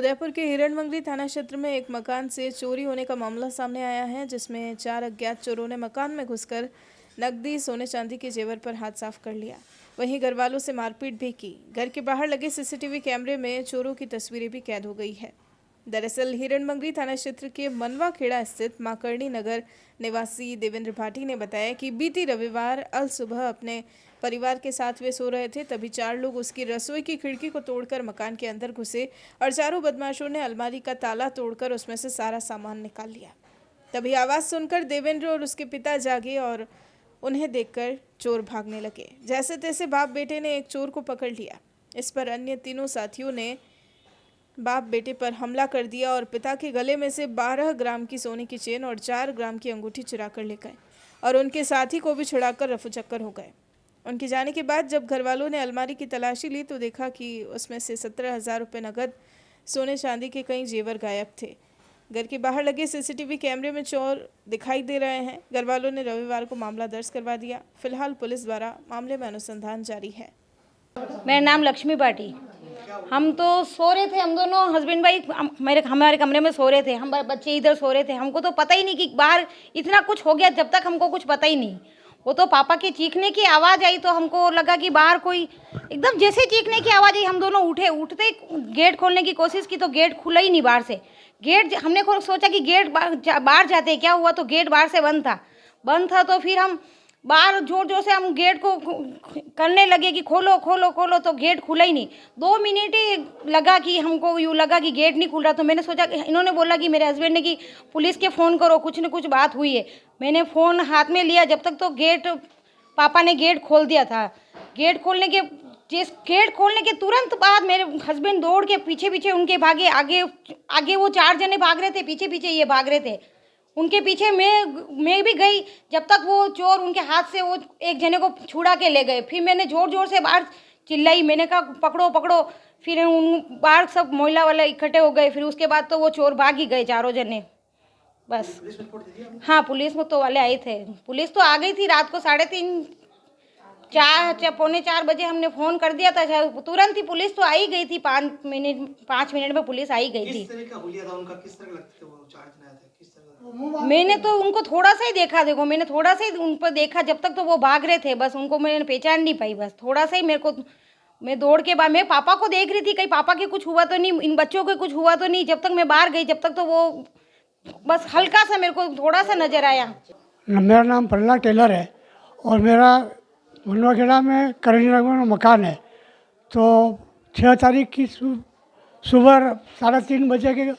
उदयपुर के हिरणमंगली थाना क्षेत्र में एक मकान से चोरी होने का मामला सामने आया है, जिसमें 4 अज्ञात चोरों ने मकान में घुसकर नकदी, सोने चांदी के जेवर पर हाथ साफ कर लिया। वहीं घर वालों से मारपीट भी की। घर के बाहर लगे सीसीटीवी कैमरे में चोरों की तस्वीरें भी कैद हो गई है। दरअसल हिरणमंगली थाना क्षेत्र के मनवा खेड़ा स्थित माकरणी नगर निवासी देवेंद्र भाटी ने बताया कि बीती रविवार अल सुबह अपने परिवार के साथ वे सो रहे थे, तभी 4 लोग उसकी रसोई की खिड़की को तोड़कर मकान के अंदर घुसे और चारों बदमाशों ने अलमारी का ताला तोड़कर उसमें से सारा सामान निकाल लिया। तभी आवाज़ सुनकर देवेंद्र और उसके पिता जागे और उन्हें देखकर चोर भागने लगे। जैसे तैसे बाप बेटे ने एक चोर को पकड़ लिया। इस पर अन्य तीनों साथियों ने बाप बेटे पर हमला कर दिया और पिता के गले में से 12 ग्राम की सोने की चेन और 4 ग्राम की अंगूठी चुरा कर ले गए और उनके साथी को भी छुड़ाकर रफूचक्कर हो गए। उनके जाने के बाद जब घर वालों ने अलमारी की तलाशी ली तो देखा कि उसमें से 17,000 रुपये नकद, सोने चांदी के कई जेवर गायब थे। घर के बाहर लगे सीसीटीवी कैमरे में चोर दिखाई दे रहे हैं। घर वालों ने रविवार को मामला दर्ज करवा दिया। फिलहाल पुलिस द्वारा मामले में अनुसंधान जारी है। मेरा नाम लक्ष्मी पाटी। हम तो सो रहे थे, हम दोनों हस्बैंड वाइफ हमारे कमरे में सो रहे थे। हम बच्चे इधर सो रहे थे। हमको तो पता ही नहीं कि बाहर इतना कुछ हो गया, जब तक हमको कुछ पता ही नहीं। वो तो पापा के चीखने की आवाज़ आई तो हमको लगा कि बाहर कोई एकदम जैसे चीखने की आवाज़ आई, हम दोनों उठते ही गेट खोलने की कोशिश की तो गेट खुला ही नहीं बाहर से। गेट हमने सोचा कि गेट बाहर जाते, क्या हुआ तो गेट बाहर से बंद था। तो फिर हम बाहर जोर जोर से हम गेट को करने लगे कि खोलो खोलो खोलो, तो गेट खुला ही नहीं। 2 मिनट ही लगा कि हमको यूँ लगा कि गेट नहीं खुल रहा। तो मैंने सोचा, इन्होंने बोला कि मेरे हस्बैंड ने कि पुलिस के फ़ोन करो, कुछ न कुछ बात हुई है। मैंने फ़ोन हाथ में लिया, जब तक तो गेट पापा ने गेट खोल दिया था। गेट खोलने के तुरंत बाद मेरे हस्बैंड दौड़ के पीछे उनके भागे। आगे वो 4 जने भाग रहे थे, पीछे ये भाग रहे थे। उनके पीछे मैं भी गई, जब तक वो चोर उनके हाथ से वो एक जने को छुड़ा के ले गए। फिर मैंने ज़ोर ज़ोर से बाहर चिल्लाई, मैंने कहा पकड़ो पकड़ो। फिर उन बाहर सब मोहल्ला वाले इकट्ठे हो गए। फिर उसके बाद तो वो चोर भाग ही गए चारों जने, बस। हाँ, पुलिस में तो वाले आए थे। पुलिस तो आ गई थी रात को 3:30 पौने 4 बजे हमने फ़ोन कर दिया था। तुरंत ही पुलिस तो आई गई थी। 5 मिनट में पुलिस आई गई थी। किस तरह का हुलिया था उनका? किस तरह लगते थे वो? 4 जने आए थे, किस तरह का? मैंने तो उनको थोड़ा सा ही देखा। देखो, मैंने थोड़ा सा ही उन पर देखा, जब तक तो वो भाग रहे थे, बस उनको मैंने पहचान नहीं पाई। बस थोड़ा सा ही मैं दौड़ के बाद मैं पापा को देख रही थी, कहीं पापा के कुछ हुआ तो नहीं, इन बच्चों को कुछ हुआ तो नहीं। जब तक मैं बाहर गई, जब तक तो वो बस हल्का सा मेरे को थोड़ा सा नजर आया। मेरा नाम प्रहलाद टेलर है और मेरा मनवा खेड़ा में करणी नगर में मकान है। तो 6 तारीख की सुबह 3:30 बजे के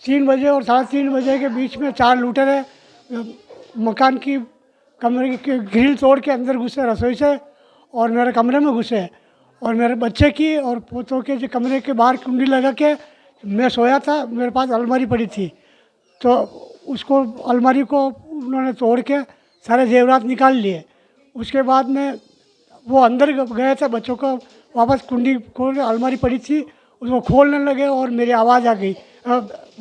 3 बजे और 3:30 बजे के बीच में 4 लुटेरे मकान की कमरे की ग्रिल तोड़ के अंदर घुसे रसोई से और मेरे कमरे में घुसे और मेरे बच्चे की और पोतों के जो कमरे के बाहर कुंडी लगा के मैं सोया था। मेरे पास अलमारी पड़ी थी, तो उसको अलमारी को उन्होंने तोड़ के सारे जेवरात निकाल लिए। उसके बाद में वो अंदर गए थे, बच्चों को वापस कुंडी खोल, अलमारी पड़ी थी उसको खोलने लगे और मेरी आवाज़ आ गई।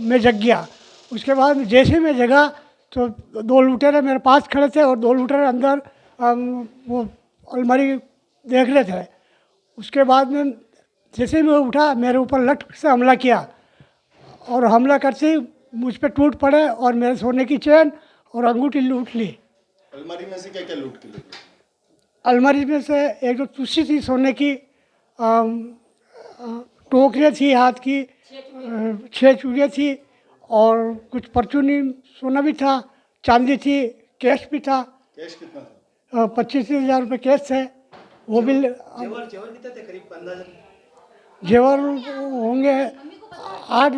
मैं जग गया। उसके बाद जैसे मैं जगा तो 2 लुटेरे मेरे पास खड़े थे और 2 लुटेरे अंदर वो अलमारी देख रहे थे। उसके बाद में जैसे मैं उठा, मेरे ऊपर लट से हमला किया और हमला करते ही मुझ पर टूट पड़े और मेरे सोने की चेन और अंगूठी लूट ली। अलमारी में से क्या क्या लूट के ले गए? अलमारी में से एक तो तुलसी थी सोने की, टोकरियाँ थी हाथ की, 6 चूड़ियाँ थी और कुछ परचूनी सोना भी था, चांदी थी, कैश भी था। कैश कितना था? 25,000 रुपये कैश थे। वो भी जेवर कितने थे करीब अंदाजन? जेवर होंगे 8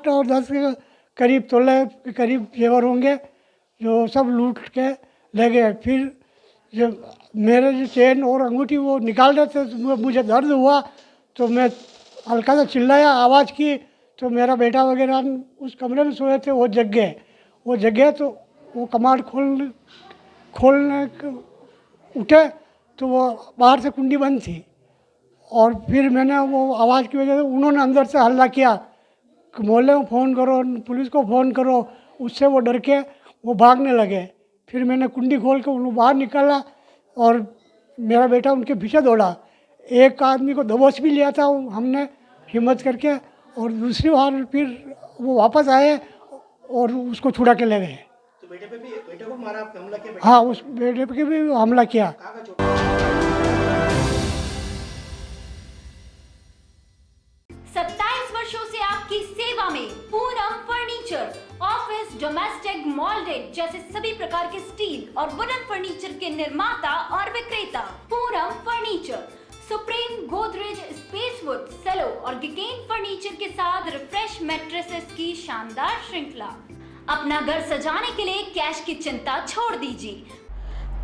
और 10 के करीब तोले के करीब जेवर होंगे, जो सब लूट के ले गए। फिर जब मेरे जो चेन और अंगूठी वो निकाल रहे थे तो मुझे दर्द हुआ, तो मैं हल्का सा चिल्लाया, आवाज़ की, तो मेरा बेटा वगैरह उस कमरे में सोए थे, वो जग गए। तो वो कमाड़ खोलने उठे तो वो बाहर से कुंडी बंद थी और फिर मैंने वो आवाज़ की वजह से उन्होंने अंदर से हल्ला किया कि मोहल्ले में फ़ोन करो, पुलिस को फ़ोन करो। उससे वो डर के वो भागने लगे। फिर मैंने कुंडी खोल के उन्हें बाहर निकाला और मेरा बेटा उनके पीछे दौड़ा। एक आदमी को दबोच भी लिया था हमने, हिम्मत करके, और दूसरी बार फिर वो वापस आए और उसको छुड़ा के ले गए। तो बेटे को मारा, आपने हमला किया? हाँ, उस बेटे पे भी हमला किया। कहाँ का चोट? 27 वर्षों से आपकी सेवा में पूनम फर्नीचर, ऑफिस, डोमेस्टिक, मॉल्डेड जैसे सभी प्रकार के स्टील और वुडन फर्नीचर के निर्माता और विक्रेता। Poonam furniture Supreme, Godrej, Spacewood, Cello और गिगेन फर्नीचर के साथ रिफ्रेश मैट्रेसेस की शानदार श्रृंखला। अपना घर सजाने के लिए कैश की चिंता छोड़ दीजिए।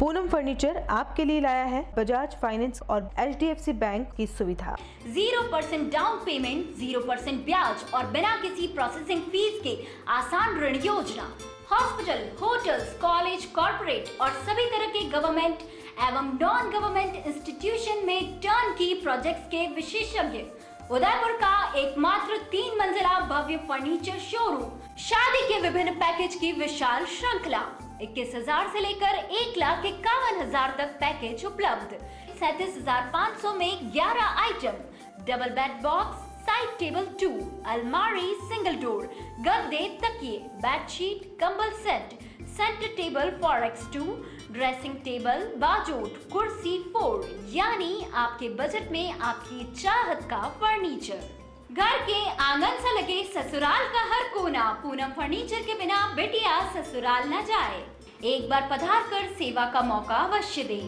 पूनम फर्नीचर आपके लिए लाया है बजाज फाइनेंस और HDFC बैंक की सुविधा। 0% डाउन पेमेंट, 0% ब्याज और बिना किसी प्रोसेसिंग फीस के आसान ऋण योजना। हॉस्पिटल, होटल्स, कॉलेज, कॉर्पोरेट और सभी तरह के गवर्नमेंट एवं नॉन गवर्नमेंट इंस्टीट्यूशन में टर्न की प्रोजेक्ट्स के विशेषज्ञ। उदयपुर का एकमात्र 3 मंजिला भव्य फर्नीचर शोरूम। शादी के विभिन्न पैकेज की विशाल श्रृंखला। 21,000 से लेकर 1,51,000 तक पैकेज उपलब्ध। 37,500 में 11 item, double bed box, side table 2, अलमारी सिंगल डोर, गद्दे, तकिए, बेडशीट, कंबल set, centre table 4x2, dressing table, बाजोट, कुर्सी 4, यानी आपके बजट में आपकी चाहत का फर्नीचर। घर के आंगन से लगे ससुराल का हर कोना। पूनम फर्नीचर के बिना बिटिया ससुराल न जाए। एक बार पधार कर सेवा का मौका अवश्य दे।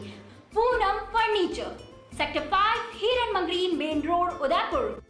पूनम फर्नीचर, सेक्टर 5, हिरन मंगरी, मेन रोड, उदयपुर।